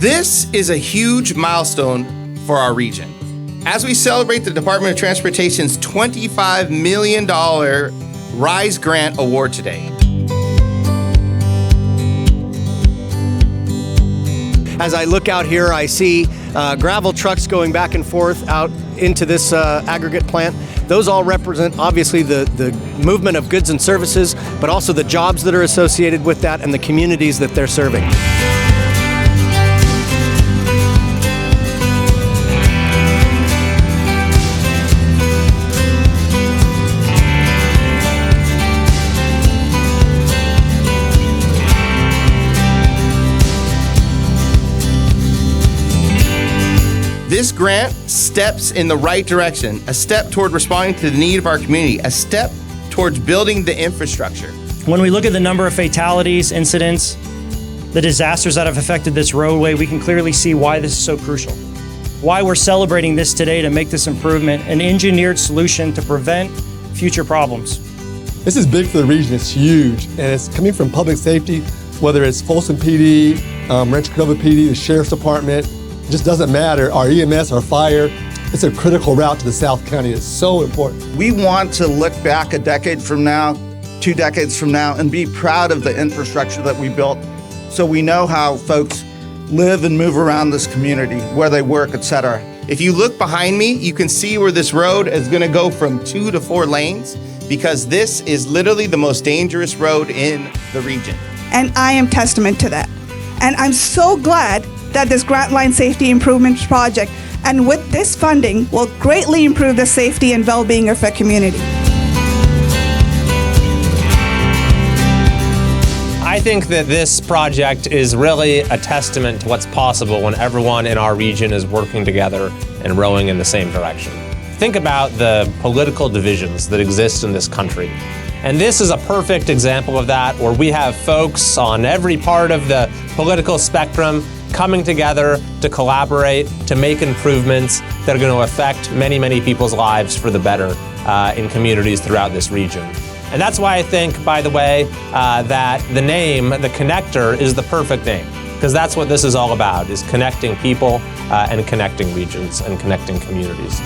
This is a huge milestone for our region. As we celebrate the Department of Transportation's $25 million RISE Grant Award today. As I look out here, I see gravel trucks going back and forth out into this aggregate plant. Those all represent, obviously, the movement of goods and services, but also the jobs that are associated with that and the communities that they're serving. This grant steps in the right direction, a step toward responding to the need of our community, a step towards building the infrastructure. When we look at the number of fatalities, incidents, the disasters that have affected this roadway, we can clearly see why this is so crucial. Why we're celebrating this today to make this improvement an engineered solution to prevent future problems. This is big for the region, it's huge, and it's coming from public safety, whether it's Folsom PD, Rancho Cordova PD, the Sheriff's Department. It just doesn't matter, our EMS, our fire, it's a critical route to the South County. It's so important. We want to look back a decade from now, 2 decades from now, and be proud of the infrastructure that we built so we know how folks live and move around this community, where they work, etc. If you look behind me, you can see where this road is going to go from 2 to 4 lanes because this is literally the most dangerous road in the region. And I am testament to that. And I'm so glad that this Grant Line Safety Improvement Project and with this funding will greatly improve the safety and well-being of our community. I think that this project is really a testament to what's possible when everyone in our region is working together and rowing in the same direction. Think about the political divisions that exist in this country. And this is a perfect example of that, where we have folks on every part of the political spectrum coming together to collaborate, to make improvements that are going to affect many, many people's lives for the better in communities throughout this region. And that's why I think, by the way, that the name, the Connector, is the perfect name, because that's what this is all about, is connecting people and connecting regions and connecting communities.